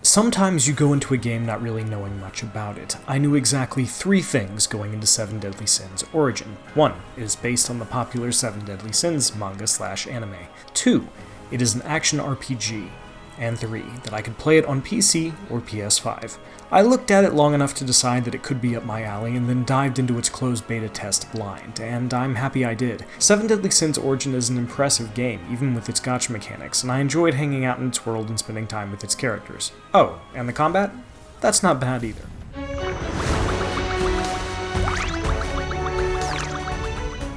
Sometimes you go into a game not really knowing much about it. I knew exactly 3 things going into 7 Deadly Sins Origin. 1. It is based on the popular 7 Deadly Sins manga/anime. 2. It is an action RPG. And 3. That I could play it on PC or PS5. I looked at it long enough to decide that it could be up my alley and then dived into its closed beta test blind, and I'm happy I did. 7 Deadly Sins Origin is an impressive game, even with its gacha mechanics, and I enjoyed hanging out in its world and spending time with its characters. Oh, and the combat? That's not bad either.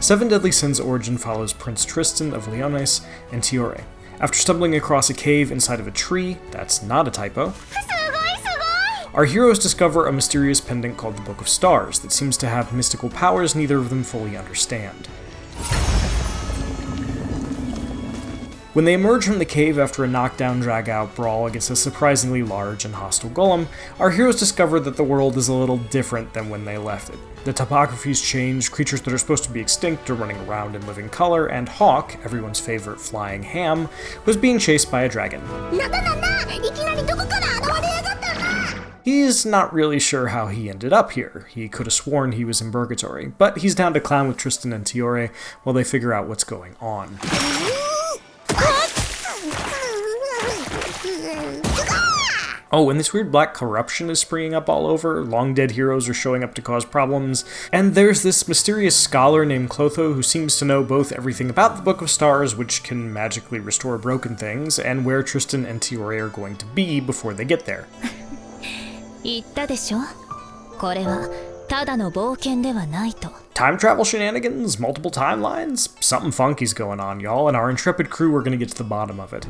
Seven Deadly Sins Origin follows Prince Tristan of Leones and Tiore. After stumbling across a cave inside of a tree, that's not a typo, our heroes discover a mysterious pendant called the Book of Stars that seems to have mystical powers neither of them fully understand. When they emerge from the cave after a knockdown drag-out brawl against a surprisingly large and hostile golem, our heroes discover that the world is a little different than when they left it. The topography's changed, creatures that are supposed to be extinct are running around in living color, and Hawk, everyone's favorite flying ham, was being chased by a dragon. He's not really sure how he ended up here. He could have sworn he was in Purgatory, but he's down to clown with Tristan and Tiore while they figure out what's going on. Oh, and this weird black corruption is springing up all over, long dead heroes are showing up to cause problems, and there's this mysterious scholar named Clotho who seems to know both everything about the Book of Stars, which can magically restore broken things, and where Tristan and Tiore are going to be before they get there. Time travel shenanigans? Multiple timelines? Something funky's going on, y'all, and our intrepid crew are gonna get to the bottom of it.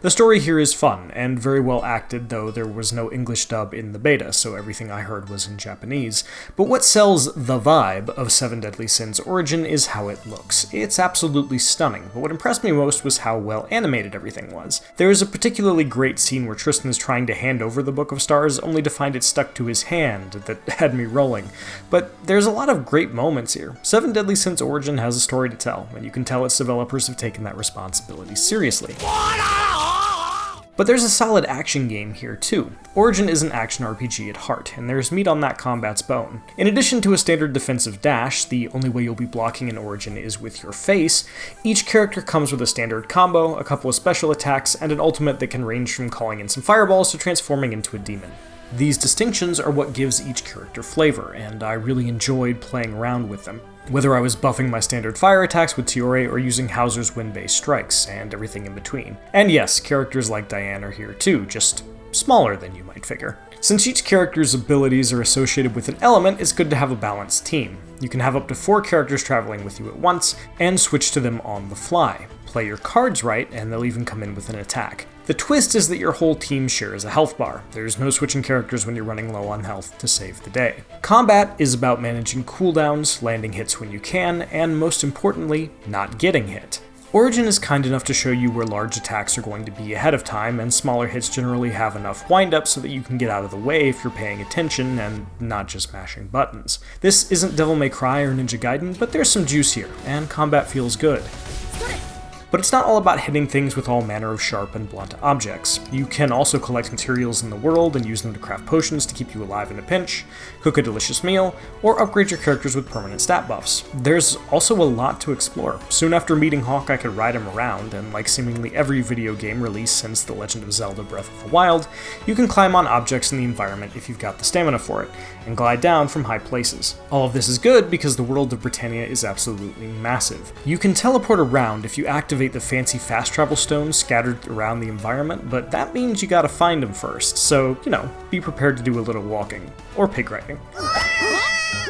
The story here is fun, and very well acted, though there was no English dub in the beta, so everything I heard was in Japanese. But what sells the vibe of 7 Deadly Sins Origin is how it looks. It's absolutely stunning, but what impressed me most was how well animated everything was. There is a particularly great scene where Tristan is trying to hand over the Book of Stars, only to find it stuck to his hand that had me rolling. But there's a lot of great moments here. 7 Deadly Sins Origin has a story to tell, and you can tell its developers have taken that responsibility seriously. But there's a solid action game here too. Origin is an action RPG at heart, and there's meat on that combat's bone. In addition to a standard defensive dash, the only way you'll be blocking in Origin is with your face, each character comes with a standard combo, a couple of special attacks, and an ultimate that can range from calling in some fireballs to transforming into a demon. These distinctions are what gives each character flavor, and I really enjoyed playing around with them. Whether I was buffing my standard fire attacks with Tiore or using Hauser's wind-based strikes, and everything in between. And yes, characters like Diane are here too, just smaller than you might figure. Since each character's abilities are associated with an element, it's good to have a balanced team. You can have up to 4 characters traveling with you at once, and switch to them on the fly. Play your cards right, and they'll even come in with an attack. The twist is that your whole team shares a health bar. There's no switching characters when you're running low on health to save the day. Combat is about managing cooldowns, landing hits when you can, and most importantly, not getting hit. Origin is kind enough to show you where large attacks are going to be ahead of time, and smaller hits generally have enough wind-up so that you can get out of the way if you're paying attention and not just mashing buttons. This isn't Devil May Cry or Ninja Gaiden, but there's some juice here, and combat feels good. But it's not all about hitting things with all manner of sharp and blunt objects. You can also collect materials in the world and use them to craft potions to keep you alive in a pinch, cook a delicious meal, or upgrade your characters with permanent stat buffs. There's also a lot to explore. Soon after meeting Hawk, I could ride him around, and like seemingly every video game released since The Legend of Zelda Breath of the Wild, you can climb on objects in the environment if you've got the stamina for it, and glide down from high places. All of this is good because the world of Britannia is absolutely massive. You can teleport around if you activate the fancy fast travel stones scattered around the environment, but that means you gotta find them first, so, be prepared to do a little walking. Or pig riding.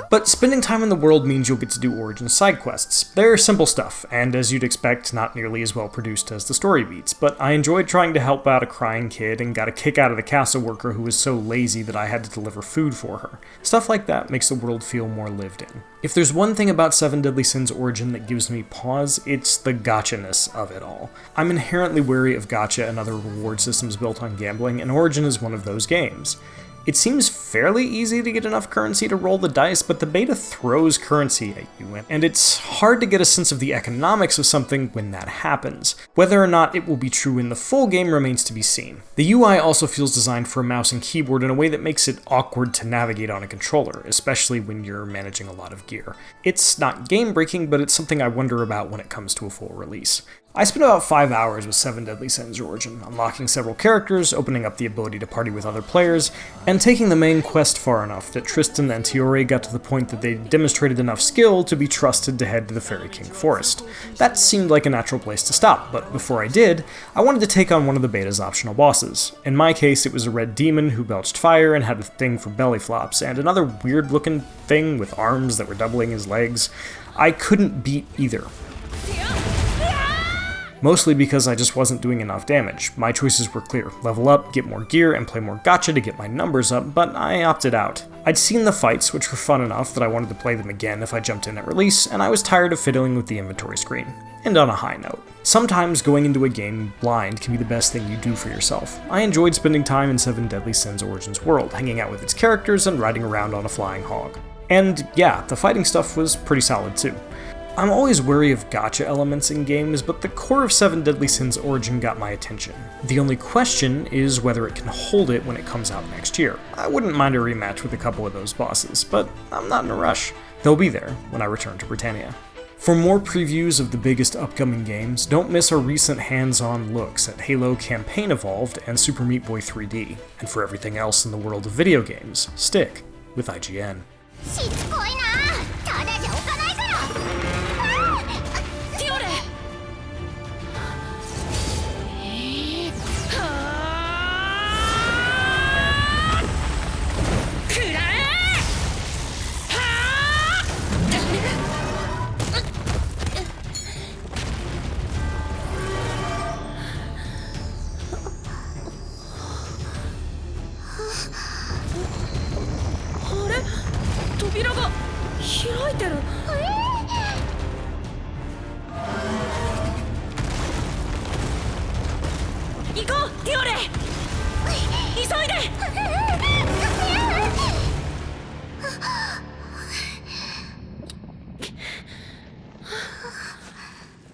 But spending time in the world means you'll get to do Origin side quests. They're simple stuff, and as you'd expect, not nearly as well produced as the story beats, but I enjoyed trying to help out a crying kid and got a kick out of the castle worker who was so lazy that I had to deliver food for her. Stuff like that makes the world feel more lived in. If there's one thing about 7 Deadly Sins Origin that gives me pause, it's the gacha-ness of it all. I'm inherently wary of gacha and other reward systems built on gambling, and Origin is one of those games. It seems fairly easy to get enough currency to roll the dice, but the beta throws currency at you, and it's hard to get a sense of the economics of something when that happens. Whether or not it will be true in the full game remains to be seen. The UI also feels designed for a mouse and keyboard in a way that makes it awkward to navigate on a controller, especially when you're managing a lot of gear. It's not game-breaking, but it's something I wonder about when it comes to a full release. I spent about 5 hours with 7 Deadly Sins Origin, unlocking several characters, opening up the ability to party with other players, and taking the main quest far enough that Tristan and Tiore got to the point that they demonstrated enough skill to be trusted to head to the Fairy King Forest. That seemed like a natural place to stop, but before I did, I wanted to take on one of the beta's optional bosses. In my case, it was a red demon who belched fire and had a thing for belly flops, and another weird-looking thing with arms that were doubling his legs. I couldn't beat either. Mostly because I just wasn't doing enough damage. My choices were clear: level up, get more gear, and play more gacha to get my numbers up, but I opted out. I'd seen the fights, which were fun enough that I wanted to play them again if I jumped in at release, and I was tired of fiddling with the inventory screen. And on a high note, sometimes going into a game blind can be the best thing you do for yourself. I enjoyed spending time in 7 Deadly Sins Origins world, hanging out with its characters and riding around on a flying hog. And yeah, the fighting stuff was pretty solid too. I'm always wary of gacha elements in games, but the core of 7 Deadly Sins Origin got my attention. The only question is whether it can hold it when it comes out next year. I wouldn't mind a rematch with a couple of those bosses, but I'm not in a rush. They'll be there when I return to Britannia. For more previews of the biggest upcoming games, don't miss our recent hands-on looks at Halo Campaign Evolved and Super Meat Boy 3D. And for everything else in the world of video games, stick with IGN. しつこいな。ただじゃ置かないから。ティオレ。くらえ。あれ？扉が開いてる。行こう、ティオレ。急いで。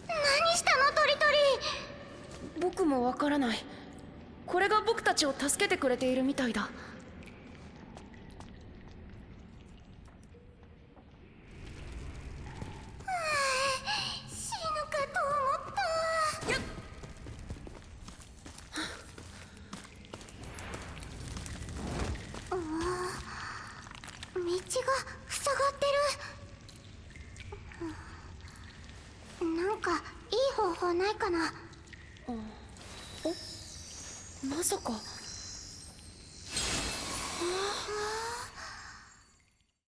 何したの、トリトリ。僕もわからない。これが僕たちを助けてくれているみたいだ。道が塞がってる。なんかいい方法ないかな。まさか